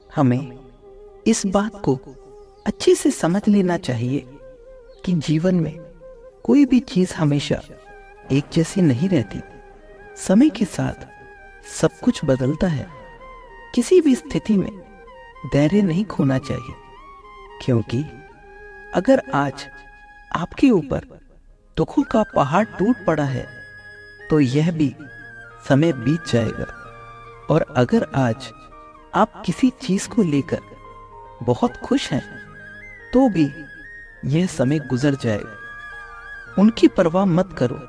हमें इस बात को अच्छे से समझ लेना चाहिए कि जीवन में कोई भी चीज हमेशा एक जैसी नहीं रहती। समय के साथ सब कुछ बदलता है। किसी भी स्थिति में धैर्य नहीं खोना चाहिए, क्योंकि अगर आज आपके ऊपर दुखों का पहाड़ टूट पड़ा है तो यह भी समय बीत जाएगा। और अगर आज आप किसी चीज को लेकर बहुत खुश हैं तो भी यह समय गुजर जाएगा। उनकी परवाह मत करो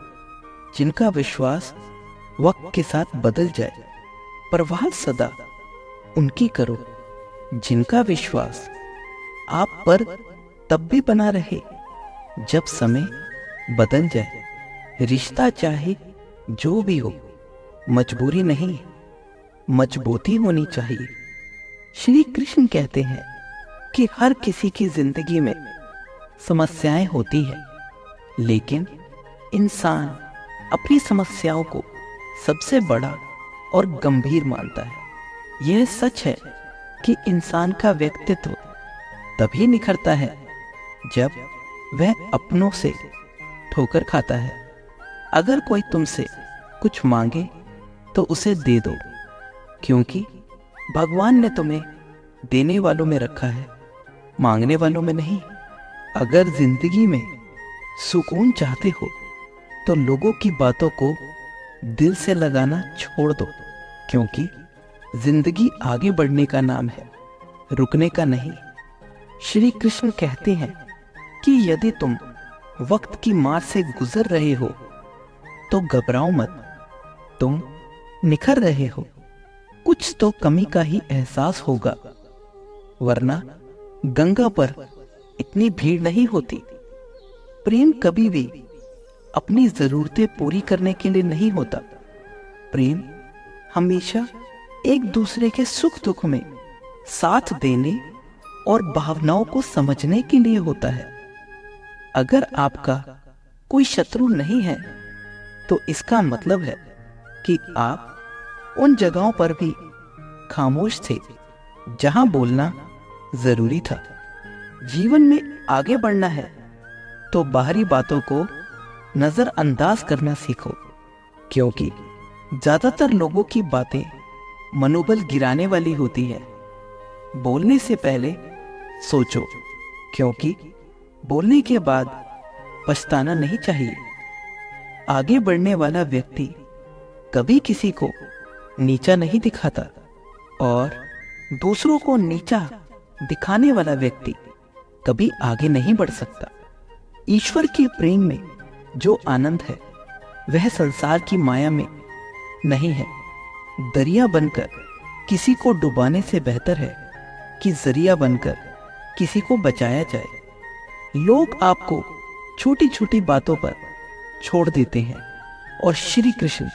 जिनका विश्वास वक्त के साथ बदल जाए। परवाह सदा उनकी करो जिनका विश्वास आप पर तब भी बना रहे जब समय बदल जाए। रिश्ता चाहे जो भी हो, मजबूरी नहीं, मजबूती होनी चाहिए। श्री कृष्ण कहते हैं कि हर किसी की जिंदगी में समस्याएं होती हैं, लेकिन इंसान अपनी समस्याओं को सबसे बड़ा और गंभीर मानता है। यह सच है कि इंसान का व्यक्तित्व तभी निखरता है जब वह अपनों से ठोकर खाता है। अगर कोई तुमसे कुछ मांगे तो उसे दे दो, क्योंकि भगवान ने तुम्हें देने वालों में रखा है, मांगने वालों में नहीं। अगर जिंदगी में सुकून चाहते हो तो लोगों की बातों को दिल से लगाना छोड़ दो, क्योंकि जिंदगी आगे बढ़ने का नाम है, रुकने का नहीं। श्री कृष्ण कहते हैं कि यदि तुम वक्त की मार से गुजर रहे हो तो घबराओ मत, तुम निखर रहे हो। कुछ तो कमी का ही एहसास होगा, वरना गंगा पर इतनी भीड़ नहीं होती। प्रेम कभी भी अपनी जरूरतें पूरी करने के लिए नहीं होता। प्रेम हमेशा एक दूसरे के सुख दुख में साथ देने और भावनाओं को समझने के लिए होता है। अगर आपका कोई शत्रु नहीं है तो इसका मतलब है कि आप उन जगहों पर भी खामोश थे जहां बोलना जरूरी था। जीवन में आगे बढ़ना है तो बाहरी बातों को नजरअंदाज करना सीखो, क्योंकि ज्यादातर लोगों की बातें मनोबल गिराने वाली होती है। बोलने से पहले सोचो, क्योंकि बोलने के बाद पछताना नहीं चाहिए। आगे बढ़ने वाला व्यक्ति कभी किसी को नीचा नहीं दिखाता, और दूसरों को नीचा दिखाने वाला व्यक्ति कभी आगे नहीं बढ़ सकता। ईश्वर के प्रेम में जो आनंद है वह संसार की माया में नहीं है। दरिया बनकर किसी को डुबाने से बेहतर है कि जरिया बनकर किसी को बचाया जाए। लोग आपको छोटी छोटी बातों पर छोड़ देते हैं, और श्री कृष्ण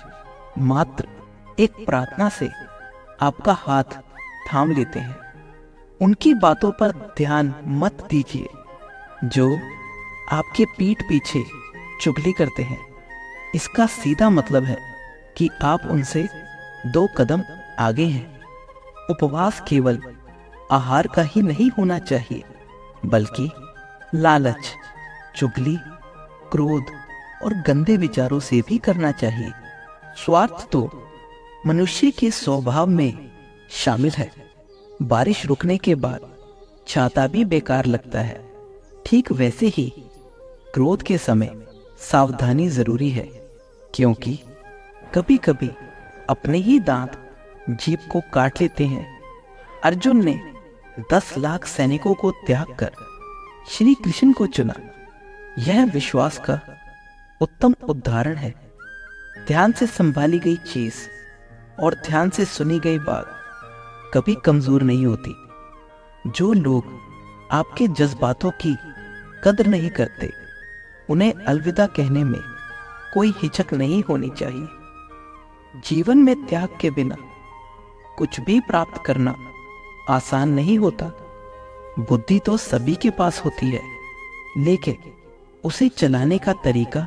मात्र एक प्रार्थना से आपका हाथ थाम लेते हैं। उनकी बातों पर ध्यान मत दीजिए जो आपके पीठ पीछे चुगली करते हैं। इसका सीधा मतलब है कि आप उनसे 2 कदम आगे हैं। उपवास केवल आहार का ही नहीं होना चाहिए, बल्कि लालच, चुगली, क्रोध और गंदे विचारों से भी करना चाहिए। स्वार्थ तो मनुष्य के स्वभाव में शामिल है। बारिश रुकने के बाद छाता भी बेकार लगता है। ठीक वैसे ही क्रोध के समय सावधानी जरूरी है, क्योंकि कभी कभी अपने ही दांत जीभ को काट लेते हैं। अर्जुन ने 10 लाख सैनिकों को त्याग कर श्री कृष्ण को चुना। यह विश्वास का उत्तम उदाहरण है। ध्यान से संभाली गई चीज और ध्यान से सुनी गई बात कभी कमजोर नहीं होती। जो लोग आपके जज्बातों की कदर नहीं करते, उन्हें अलविदा कहने में कोई हिचक नहीं होनी चाहिए। जीवन में त्याग के बिना कुछ भी प्राप्त करना आसान नहीं होता। बुद्धि तो सभी के पास होती है, लेकिन उसे चलाने का तरीका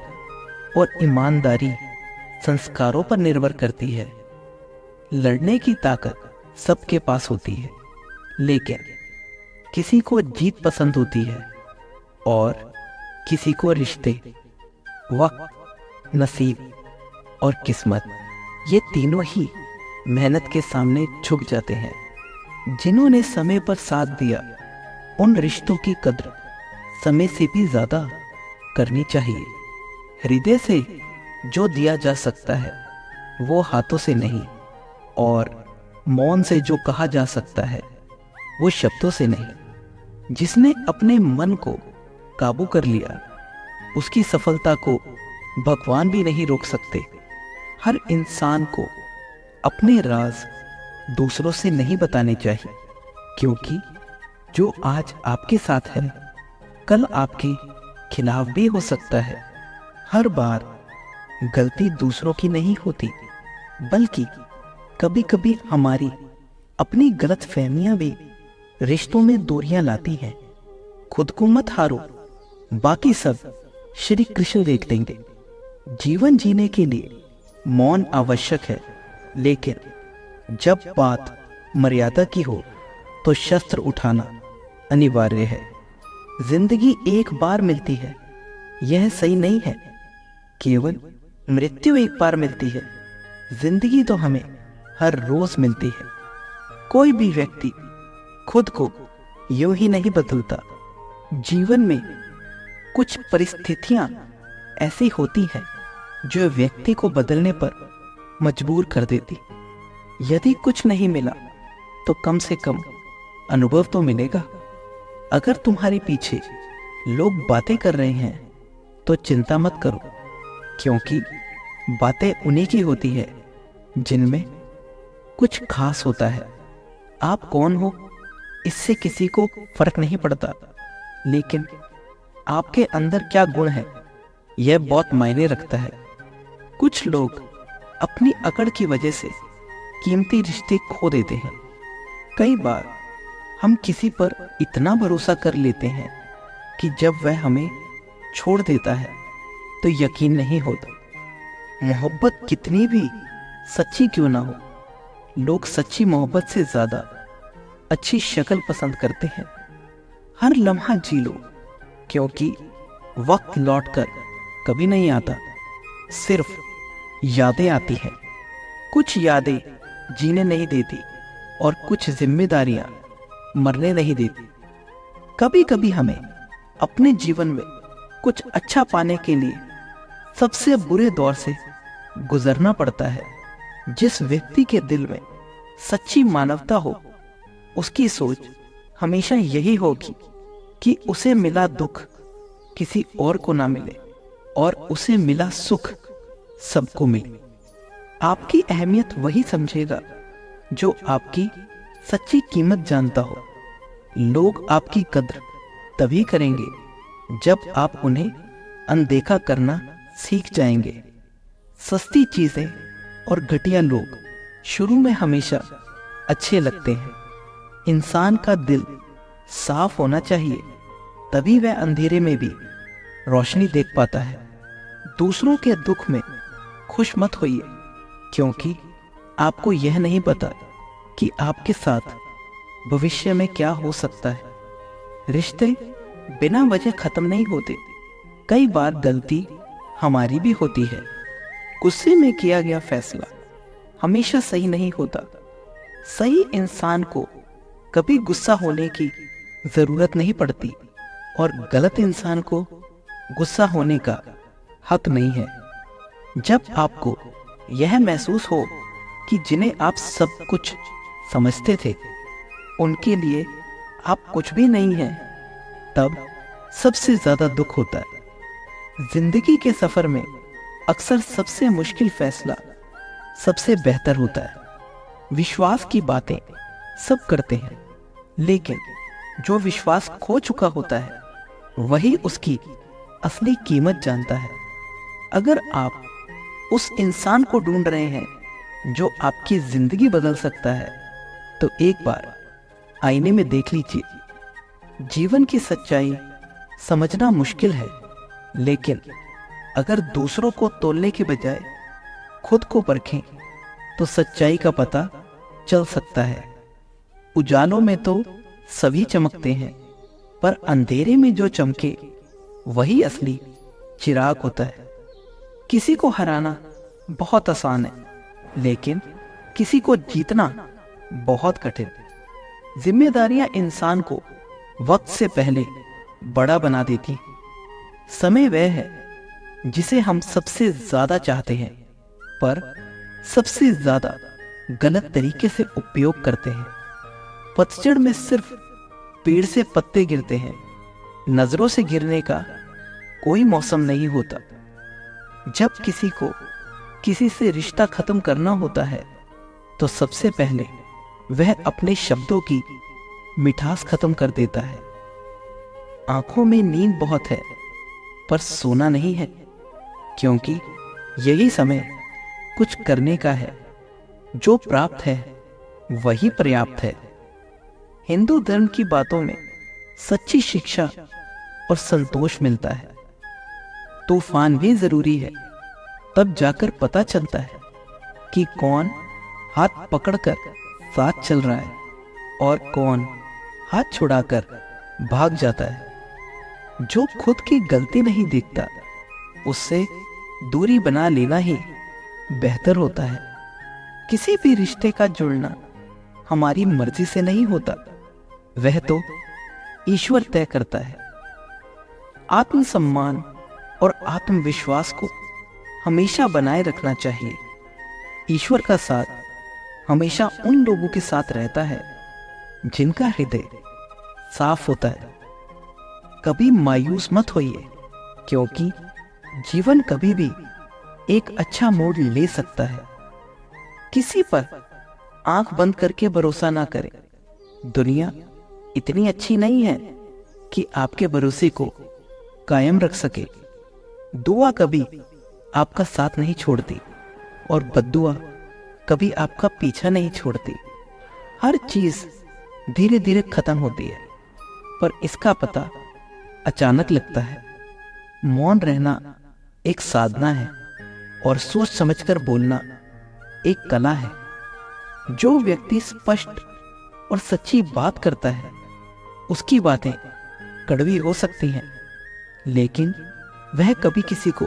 और ईमानदारी संस्कारों पर निर्भर करती है। लड़ने की ताकत सबके पास होती है, लेकिन किसी को जीत पसंद होती है और किसी को रिश्ते, वक्त, नसीब और किस्मत, ये तीनों ही मेहनत के सामने झुक जाते हैं। जिन्होंने समय पर साथ दिया, उन रिश्तों की कद्र समय से भी ज्यादा करनी चाहिए। हृदय से जो दिया जा सकता है वो हाथों से नहीं, और मौन से जो कहा जा सकता है वो शब्दों से नहीं। जिसने अपने मन को काबू कर लिया, उसकी सफलता को भगवान भी नहीं रोक सकते। हर इंसान को अपने राज दूसरों से नहीं बताने चाहिए, क्योंकि जो आज आपके साथ है कल आपके खिलाफ भी हो सकता है। हर बार गलती दूसरों की नहीं होती, बल्कि कभी कभी हमारी अपनी गलत फहमियां भी रिश्तों में दूरियां लाती हैं। खुद को मत हारो, बाकी सब श्री कृष्ण देख लेंगे। जीवन जीने के लिए मौन आवश्यक है, लेकिन जब बात मर्यादा की हो तो शस्त्र उठाना अनिवार्य है। जिंदगी एक बार मिलती है, यह सही नहीं है। केवल मृत्यु एक बार मिलती है। जिंदगी तो हमें हर रोज मिलती है। कोई भी व्यक्ति खुद को यूं ही नहीं बदलता। जीवन में कुछ परिस्थितियां ऐसी होती हैं जो व्यक्ति को बदलने पर मजबूर कर देती। यदि कुछ नहीं मिला तो कम से कम अनुभव तो मिलेगा। अगर तुम्हारे पीछे लोग बातें कर रहे हैं तो चिंता मत करो, क्योंकि बातें उन्हीं की होती है जिनमें कुछ खास होता है। आप कौन हो इससे किसी को फर्क नहीं पड़ता, लेकिन आपके अंदर क्या गुण है यह बहुत मायने रखता है। कुछ लोग अपनी अकड़ की वजह से कीमती रिश्ते खो देते हैं। कई बार हम किसी पर इतना भरोसा कर लेते हैं कि जब वह हमें छोड़ देता है तो यकीन नहीं होता। मोहब्बत कितनी भी सच्ची क्यों ना हो, लोग सच्ची मोहब्बत से ज्यादा अच्छी शक्ल पसंद करते हैं। हर लम्हा जी लो, क्योंकि वक्त लौटकर कभी नहीं आता, सिर्फ यादें आती हैं। कुछ यादें जीने नहीं देती और कुछ जिम्मेदारियां मरने नहीं देती। कभी कभी हमें अपने जीवन में कुछ अच्छा पाने के लिए सबसे बुरे दौर से गुजरना पड़ता है। जिस व्यक्ति के दिल में सच्ची मानवता हो, उसकी सोच हमेशा यही होगी कि उसे मिला दुख किसी और को ना मिले और उसे मिला सुख सबको मिले। आपकी अहमियत वही समझेगा जो आपकी सच्ची कीमत जानता हो। लोग आपकी कद्र तभी करेंगे जब आप उन्हें अनदेखा करना सीख जाएंगे। सस्ती चीजें और घटिया लोग शुरू में हमेशा अच्छे लगते हैं। इंसान का दिल साफ होना चाहिए, तभी वह अंधेरे में भी रोशनी देख पाता है। दूसरों के दुख में खुश मत होइए, क्योंकि आपको यह नहीं पता कि आपके साथ भविष्य में क्या हो सकता है। रिश्ते बिना वजह खत्म नहीं होते। कई बार गलती हमारी भी होती है। गुस्से में किया गया फैसला हमेशा सही नहीं होता। सही इंसान को कभी गुस्सा होने की जरूरत नहीं पड़ती और गलत इंसान को गुस्सा होने का हक नहीं है। जब आपको यह महसूस हो कि जिन्हें आप सब कुछ समझते थे उनके लिए आप कुछ भी नहीं हैं, तब सबसे ज्यादा दुख होता है। जिंदगी के सफर में अक्सर सबसे मुश्किल फैसला सबसे बेहतर होता है। विश्वास की बातें सब करते हैं, लेकिन जो विश्वास खो चुका होता है वही उसकी असली कीमत जानता है। अगर आप उस इंसान को ढूंढ रहे हैं जो आपकी जिंदगी बदल सकता है, तो एक बार आईने में देख लीजिए। जीवन की सच्चाई समझना मुश्किल है, लेकिन अगर दूसरों को तोलने के बजाय खुद को परखें तो सच्चाई का पता चल सकता है। उजालों में तो सभी चमकते हैं, पर अंधेरे में जो चमके वही असली चिराग होता है। किसी को हराना बहुत आसान है, लेकिन किसी को जीतना बहुत कठिन। जिम्मेदारियां इंसान को वक्त से पहले बड़ा बना देती हैं। समय वह है जिसे हम सबसे ज्यादा चाहते हैं, पर सबसे ज्यादा गलत तरीके से उपयोग करते हैं। पतझड़ में सिर्फ पेड़ से पत्ते गिरते हैं, नजरों से गिरने का कोई मौसम नहीं होता। जब किसी को किसी से रिश्ता खत्म करना होता है तो सबसे पहले वह अपने शब्दों की मिठास खत्म कर देता है। आंखों में नींद बहुत है, पर सोना नहीं है, क्योंकि यही समय कुछ करने का है। जो प्राप्त है वही पर्याप्त है। हिंदू धर्म की बातों में सच्ची शिक्षा और संतोष मिलता है। तूफान भी जरूरी है, तब जाकर पता चलता है कि कौन हाथ पकड़कर साथ चल रहा है और कौन हाथ छुड़ाकर भाग जाता है। जो खुद की गलती नहीं देखता, उससे दूरी बना लेना ही बेहतर होता है। किसी भी रिश्ते का जुड़ना हमारी मर्जी से नहीं होता, वह तो ईश्वर तय करता है। आत्मसम्मान और आत्मविश्वास को हमेशा बनाए रखना चाहिए। ईश्वर का साथ हमेशा उन लोगों के साथ रहता है जिनका हृदय साफ होता है। कभी मायूस मत होइए, क्योंकि जीवन कभी भी एक अच्छा मोड़ ले सकता है। किसी पर आंख बंद करके भरोसा ना करें। दुनिया इतनी अच्छी नहीं है कि आपके भरोसे को कायम रख सके। दुआ कभी आपका साथ नहीं छोड़ती और बद्दुआ कभी आपका पीछा नहीं छोड़ती। हर चीज धीरे धीरे खत्म होती है, पर इसका पता अचानक लगता है। मौन रहना एक साधना है और सोच समझकर बोलना एक कला है। जो व्यक्ति स्पष्ट और सच्ची बात करता है, उसकी बातें कड़वी हो सकती हैं, लेकिन वह कभी किसी को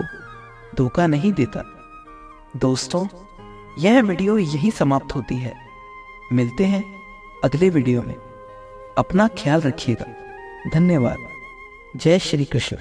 धोखा नहीं देता। दोस्तों, यह वीडियो यहीं समाप्त होती है। मिलते हैं अगले वीडियो में। अपना ख्याल रखिएगा। धन्यवाद। जय श्री कृष्ण।